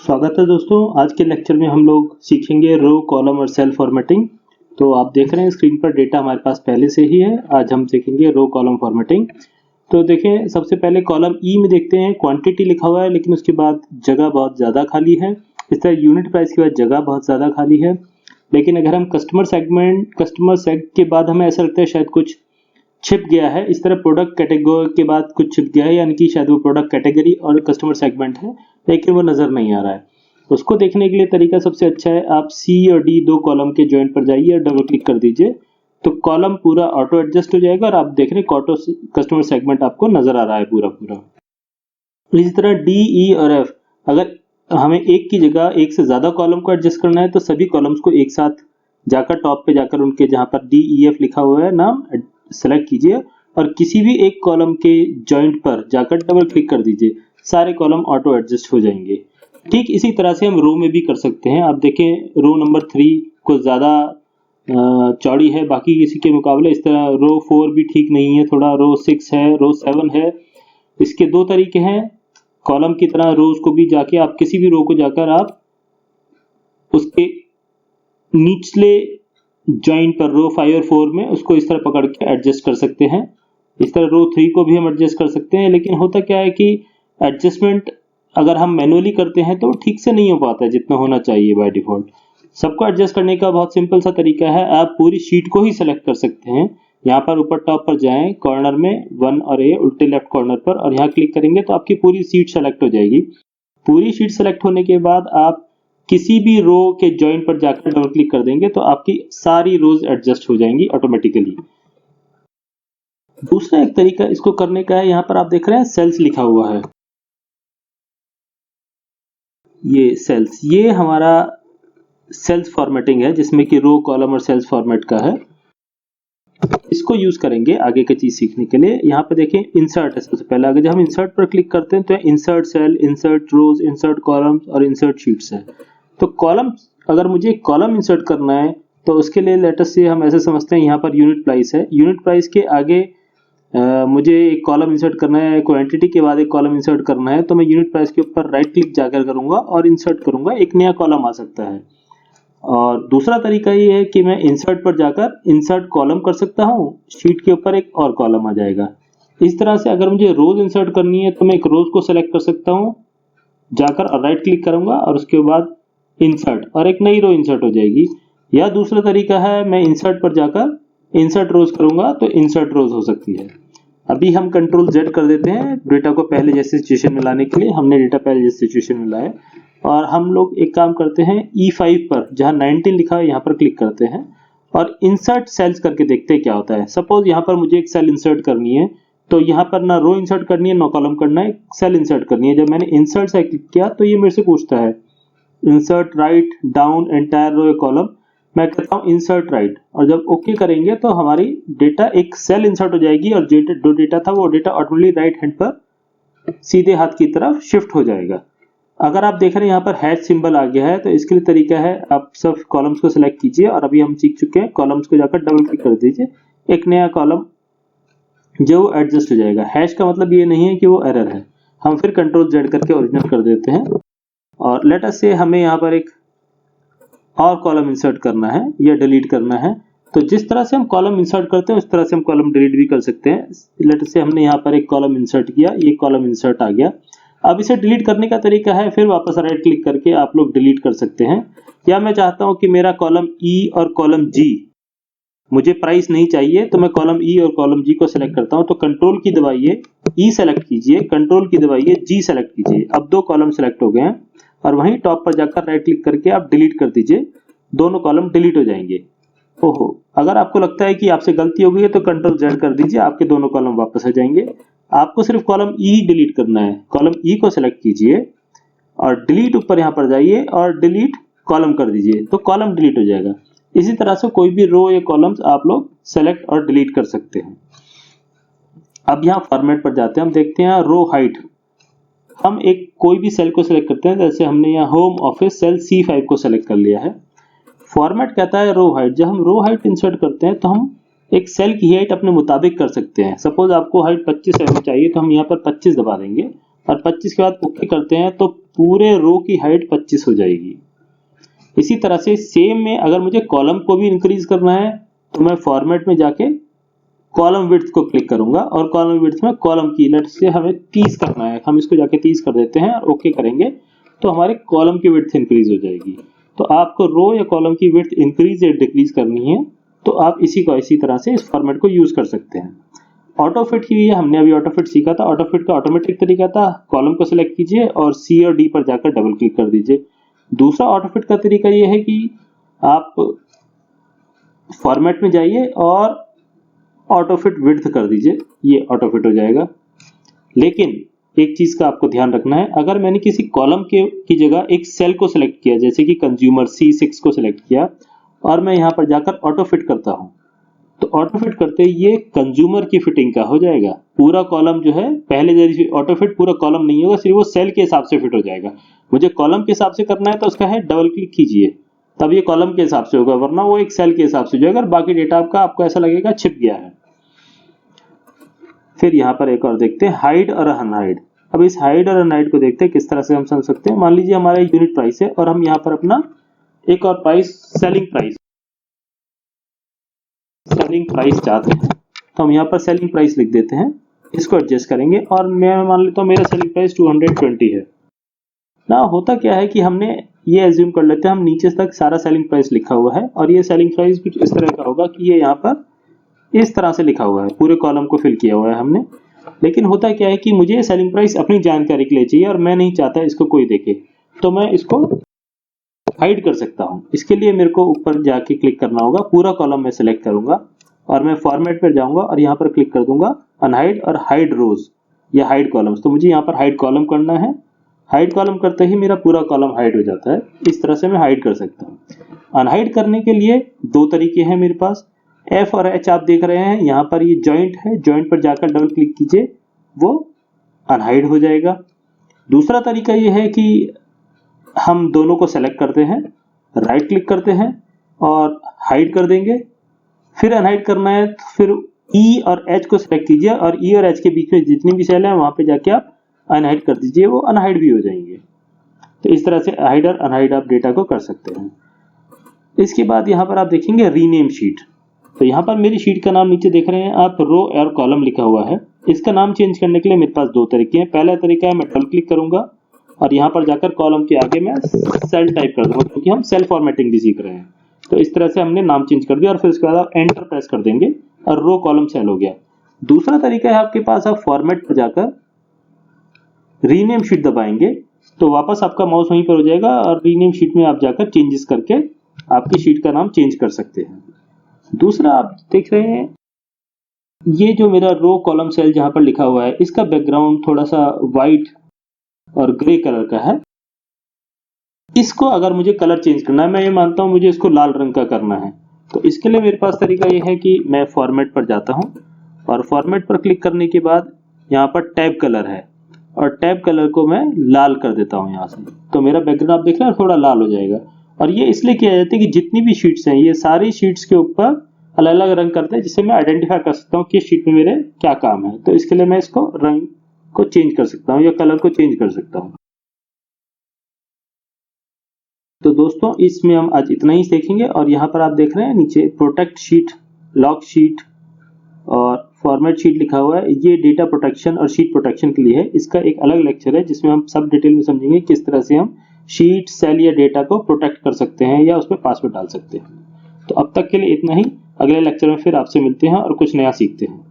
स्वागत है दोस्तों। आज के लेक्चर में हम लोग सीखेंगे रो, कॉलम और सेल फॉर्मेटिंग। तो आप देख रहे हैं स्क्रीन पर डेटा हमारे पास पहले से ही है। आज हम सीखेंगे रो कॉलम फॉर्मेटिंग। तो देखें, सबसे पहले कॉलम ई में देखते हैं, क्वांटिटी लिखा हुआ है लेकिन उसके बाद जगह बहुत ज़्यादा खाली है। इस तरह यूनिट प्राइस के बाद जगह बहुत ज़्यादा खाली है। लेकिन अगर हम कस्टमर सेग के बाद हमें ऐसा लगता है शायद कुछ छिप गया है। इस तरह प्रोडक्ट कैटेगरी के बाद कुछ छिप गया है, यानी कि शायद वो प्रोडक्ट कैटेगरी और कस्टमर सेगमेंट है लेकिन वो नज़र नहीं आ रहा है। उसको देखने के लिए तरीका सबसे अच्छा है, आप सी और डी दो कॉलम के जॉइंट पर जाइए और डबल क्लिक कर दीजिए तो कॉलम पूरा ऑटो एडजस्ट हो जाएगा और आप देख रहे हैं ऑटो कस्टमर सेगमेंट आपको नजर आ रहा है पूरा। इसी तरह डी, ई और एफ, अगर हमें एक की जगह एक से ज्यादा कॉलम को एडजस्ट करना है तो सभी कॉलम्स को एक साथ जाकर टॉप पे जाकर उनके जहां पर डी, ई, एफ लिखा हुआ है नाम सेलेक्ट कीजिए और किसी भी एक कॉलम के जॉइंट पर जाकर डबल क्लिक कर दीजिए। सारे कॉलम ऑटो एडजस्ट हो जाएंगे। ठीक इसी तरह से हम रो में भी कर सकते हैं। आप देखें, रो नंबर 3 कुछ ज़्यादा चौड़ी है बाकी किसी के मुकाबले। इस तरह रो 4 भी ठीक नहीं है, थोड़ा रो 6 है, रो 7 है। इसके दो तरीके हैं, कॉलम की तरह रोज को भी जाके आप किसी भी रो को जाकर आप उसके निचले जॉइंट पर रो 5 और 4 में उसको इस तरह पकड़ के एडजस्ट कर सकते हैं। इस तरह रो 3 को भी हम एडजस्ट कर सकते हैं, लेकिन होता क्या है कि एडजस्टमेंट अगर हम मैनुअली करते हैं तो ठीक से नहीं हो पाता है जितना होना चाहिए बाय डिफॉल्ट। सबको एडजस्ट करने का बहुत सिंपल सा तरीका है, आप पूरी शीट को ही सेलेक्ट कर सकते हैं। यहाँ पर ऊपर टॉप पर जाएं, कॉर्नर में 1 और ए उल्टे लेफ्ट कॉर्नर पर, और यहाँ क्लिक करेंगे तो आपकी पूरी शीट सेलेक्ट हो जाएगी। पूरी शीट सेलेक्ट होने के बाद आप किसी भी रो के जॉइंट पर जाकर डबल क्लिक कर देंगे तो आपकी सारी रोज एडजस्ट हो जाएंगी ऑटोमेटिकली। दूसरा एक तरीका इसको करने का है, यहाँ पर आप देख रहे हैं सेल्स लिखा हुआ है, ये सेल्स, ये हमारा सेल्स फॉर्मेटिंग है जिसमें कि रो, कॉलम और सेल्स फॉर्मेट का है। इसको यूज करेंगे आगे की चीज सीखने के लिए। यहाँ पे देखें इंसर्ट है सबसे पहले। अगर जब हम इंसर्ट पर क्लिक करते हैं तो इंसर्ट सेल, इंसर्ट रोज, इंसर्ट कॉलम्स और इंसर्ट शीट्स है। तो कॉलम, अगर मुझे कॉलम इंसर्ट करना है तो उसके लिए लेट अस से हम ऐसे समझते हैं, यहाँ पर यूनिट प्राइस है, यूनिट प्राइस के आगे मुझे एक कॉलम इंसर्ट करना है, क्वांटिटी के बाद एक कॉलम इंसर्ट करना है तो मैं यूनिट प्राइस के ऊपर राइट क्लिक जाकर करूंगा और इंसर्ट करूंगा, एक नया कॉलम आ सकता है। और दूसरा तरीका ये है कि मैं इंसर्ट पर जाकर इंसर्ट कॉलम कर सकता हूँ, शीट के ऊपर एक और कॉलम आ जाएगा। इस तरह से अगर मुझे रोज इंसर्ट करनी है तो मैं एक रोज को सेलेक्ट कर सकता हूँ, जाकर और राइट क्लिक करूंगा और उसके बाद इंसर्ट और एक नई रो इंसर्ट हो जाएगी। या दूसरा तरीका है, मैं इंसर्ट पर जाकर इंसर्ट रोज करूंगा तो इंसर्ट रोज हो सकती है। अभी हम कंट्रोल Z कर देते हैं डेटा को पहले जैसे सिचुएशन में लाने के लिए। हमने डेटा पहले जैसे सिचुएशन में लाया और हम लोग एक काम करते हैं, E5 पर जहां 19 लिखा है यहाँ पर क्लिक करते हैं और इंसर्ट सेल्स करके देखते हैं क्या होता है। सपोज यहाँ पर मुझे एक सेल इंसर्ट करनी है तो यहाँ पर ना रो इंसर्ट करनी है ना कॉलम करना है, सेल इंसर्ट करनी है। जब मैंने इंसर्ट से क्लिक किया तो ये मेरे से पूछता है insert write down entire row column, मैं कहता हूँ इंसर्ट राइट और जब ओके करेंगे तो हमारी डेटा एक सेल इंसर्ट हो जाएगी और जो डेटा था वो डेटा ऑटोमेटिकली राइट हैंड पर सीधे हाथ की तरफ शिफ्ट हो जाएगा। अगर आप देख रहे हैं यहाँ पर हैश सिंबल आ गया है तो इसके लिए तरीका है, आप सब कॉलम्स को सिलेक्ट कीजिए और अभी हम सीख चुके हैं, कॉलम्स को जाकर डबल क्लिक कर दीजिए, एक नया कॉलम जो एडजस्ट हो जाएगा। हैश का मतलब ये नहीं है कि वो एरर है। हम फिर कंट्रोल Z करके ओरिजिनल कर देते हैं और लेट अस से हमें यहाँ पर एक और कॉलम इंसर्ट करना है या डिलीट करना है। तो जिस तरह से हम कॉलम इंसर्ट करते हैं उस तरह से हम कॉलम डिलीट भी कर सकते हैं। लेट अस से हमने यहाँ पर एक कॉलम इंसर्ट किया, ये कॉलम इंसर्ट आ गया। अब इसे डिलीट करने का तरीका है, फिर वापस राइट क्लिक करके आप लोग डिलीट कर सकते हैं। या मैं चाहता हूं कि मेरा कॉलम E और कॉलम G, मुझे प्राइस नहीं चाहिए तो मैं कॉलम E और कॉलम G को सिलेक्ट करता हूं तो कंट्रोल की दबाइए, E सेलेक्ट कीजिए, कंट्रोल की दबाइए, G सेलेक्ट कीजिए। अब दो कॉलम सेलेक्ट हो गए हैं और वहीं टॉप पर जाकर राइट क्लिक करके आप डिलीट कर दीजिए, दोनों कॉलम डिलीट हो जाएंगे। ओहो, अगर आपको लगता है कि आपसे गलती हो गई है तो कंट्रोल Z कर दीजिए, आपके दोनों कॉलम वापस आ जाएंगे। आपको सिर्फ कॉलम E ही डिलीट करना है, कॉलम E को सेलेक्ट कीजिए और डिलीट ऊपर यहाँ पर जाइए और डिलीट कॉलम कर दीजिए तो कॉलम डिलीट हो जाएगा। इसी तरह से कोई भी रो या कॉलम्स आप लोग सेलेक्ट और डिलीट कर सकते हैं। अब यहाँ फॉर्मेट पर जाते हैं, हम देखते हैं रो हाइट। हम एक कोई भी सेल को सेलेक्ट करते हैं, जैसे हमने यहाँ होम ऑफिस सेल C5 को सेलेक्ट कर लिया है। फॉर्मेट कहता है रो हाइट। जब हम रो हाइट इंसर्ट करते हैं तो हम एक सेल की हाइट अपने मुताबिक कर सकते हैं। सपोज आपको हाइट 25 mm चाहिए तो हम यहाँ पर 25 दबा देंगे और 25 के बाद ओके करते हैं तो पूरे रो की हाइट 25 हो जाएगी। इसी तरह से सेम में अगर मुझे कॉलम को भी इंक्रीज करना है तो मैं फॉर्मेट में जाके कॉलम विड्थ को क्लिक करूंगा और कॉलम विड्थ में कॉलम की लेट से हमें 30 करना है, हम इसको जाके 30 कर देते हैं और ओके करेंगे तो हमारे कॉलम की विड्थ इंक्रीज हो जाएगी। तो आपको रो या कॉलम की विड्थ इंक्रीज या डिक्रीज करनी है तो आप इसी तरह से इस फॉर्मेट को यूज कर सकते हैं। ऑटो फिट की हमने अभी ऑटो फिट सीखा था। ऑटो फिट का ऑटोमेटिक तरीका था, कॉलम को सिलेक्ट कीजिए और सी और डी पर जाकर डबल क्लिक कर दीजिए। दूसरा ऑटो फिट का तरीका यह है कि आप फॉर्मेट में जाइए और ऑटो फिट विड्थ कर दीजिए, ये ऑटो फिट हो जाएगा। लेकिन एक चीज का आपको ध्यान रखना है, अगर मैंने किसी कॉलम की जगह एक सेल को सिलेक्ट किया, जैसे कि कंज्यूमर C6 को सिलेक्ट किया और मैं यहां पर जाकर ऑटो फिट करता हूं, तो ऑटो फिट करते ये कंज्यूमर की फिटिंग का हो जाएगा। पूरा कॉलम जो है, पहले जैसे ऑटो फिट पूरा कॉलम नहीं होगा, सिर्फ वो सेल के हिसाब से फिट हो जाएगा। मुझे कॉलम के हिसाब से करना है तो उसका है डबल क्लिक कीजिए, तब ये कॉलम के हिसाब से होगा, वरना वो एक सेल के हिसाब से हो जाएगा और बाकी डेटा आपको ऐसा लगेगा छिप गया है। फिर यहाँ पर एक और देखते हैं, हाइड और अनहाइड। अब इस हाइड और अनहाइड को देखते हैं किस तरह से हम समझ सकते हैं। मान लीजिए हमारा यूनिट प्राइस है और हम यहाँ पर अपना एक और प्राइस सेलिंग प्राइस चाहते हैं, तो हम यहाँ पर सेलिंग प्राइस लिख देते हैं। इसको एडजस्ट करेंगे और मैं मान लेता हूँ मेरा सेलिंग प्राइस 220 है ना। होता क्या है कि हमने ये एज्यूम कर लेते हैं, हम नीचे तक सारा सेलिंग प्राइस लिखा हुआ है और ये सेलिंग प्राइस कुछ इस तरह का होगा कि ये यहाँ पर इस तरह से लिखा हुआ है, पूरे कॉलम को फिल किया हुआ है हमने। लेकिन होता क्या है कि मुझे सेलिंग प्राइस अपनी जानकारी के लिए चाहिए और मैं नहीं चाहता इसको कोई देखे, तो मैं इसको हाइड कर सकता हूं। इसके लिए मेरे को ऊपर जाके क्लिक करना होगा, पूरा कॉलम मैं सेलेक्ट करूंगा और मैं फॉर्मेट पर जाऊंगा और यहाँ पर क्लिक कर दूंगा अनहाइड और हाइड रोज या हाइड कॉलम्स। तो मुझे यहाँ पर हाइड कॉलम करना है। हाइड कॉलम करते ही मेरा पूरा कॉलम हाइड हो जाता है। इस तरह से मैं हाइड कर सकता हूँ। अनहाइड करने के लिए दो तरीके हैं मेरे पास, F और H आप देख रहे हैं, यहाँ पर ये जॉइंट है, जॉइंट पर जाकर डबल क्लिक कीजिए, वो अनहाइड हो जाएगा। दूसरा तरीका ये है कि हम दोनों को सेलेक्ट करते हैं, राइट क्लिक करते हैं और हाइड कर देंगे। फिर अनहाइड करना है तो फिर E और H को सेलेक्ट कीजिए और E और H के बीच में जितनी भी सेल है वहां पे जाके आप अनहाइड कर दीजिए, वो अनहाइड भी हो जाएंगे। तो इस तरह से हाइड और अनहाइड आप डेटा को कर सकते हैं। इसके बाद यहाँ पर आप देखेंगे रीनेम शीट। तो यहाँ पर मेरी शीट का नाम नीचे देख रहे हैं आप, रो और कॉलम लिखा हुआ है। इसका नाम चेंज करने के लिए मेरे पास दो तरीके हैं। पहला तरीका है मैं डबल क्लिक करूंगा और यहाँ पर जाकर कॉलम के आगे मैं सेल टाइप कर दूंगा, क्योंकि हम सेल फॉर्मेटिंग भी सीख रहे हैं। तो इस तरह से हमने नाम चेंज कर दिया और फिर उसके बाद आप एंटर प्रेस कर देंगे और रो कॉलम सेल हो गया। दूसरा तरीका है आपके पास, आप फॉर्मेट पर जाकर रीनेम शीट दबाएंगे तो वापस आपका माउस वहीं पर हो जाएगा और रीनेम शीट में आप जाकर चेंजेस करके आपकी शीट का नाम चेंज कर सकते हैं। दूसरा आप देख रहे हैं, ये जो मेरा रो कॉलम सेल जहां पर लिखा हुआ है, इसका बैकग्राउंड थोड़ा सा व्हाइट और ग्रे कलर का है। इसको अगर मुझे कलर चेंज करना है, मैं ये मानता हूं मुझे इसको लाल रंग का करना है, तो इसके लिए मेरे पास तरीका ये है कि मैं फॉर्मेट पर जाता हूं और फॉर्मेट पर क्लिक करने के बाद यहाँ पर टैब कलर है और टैब कलर को मैं लाल कर देता हूं यहाँ से। तो मेरा बैकग्राउंड आप देख रहे हैं थोड़ा लाल हो जाएगा। और ये इसलिए किया जाता है कि जितनी भी शीट्स हैं, ये सारी शीट्स के ऊपर अलग अलग रंग करते हैं, जिससे मैं आइडेंटिफाई कर सकता हूँ किस शीट में मेरे क्या काम है। तो इसके लिए मैं इसको रंग को चेंज कर सकता हूँ या कलर को चेंज कर सकता हूँ। तो दोस्तों, इसमें हम आज इतना ही सीखेंगे। और यहाँ पर आप देख रहे हैं नीचे प्रोटेक्ट शीट, लॉक शीट और फॉर्मेट शीट लिखा हुआ है। ये डेटा प्रोटेक्शन और शीट प्रोटेक्शन के लिए है। इसका एक अलग लेक्चर है जिसमें हम सब डिटेल में समझेंगे किस तरह से हम शीट, सेल या डेटा को प्रोटेक्ट कर सकते हैं या उसमें पासवर्ड डाल सकते हैं। तो अब तक के लिए इतना ही। अगले लेक्चर में फिर आपसे मिलते हैं और कुछ नया सीखते हैं।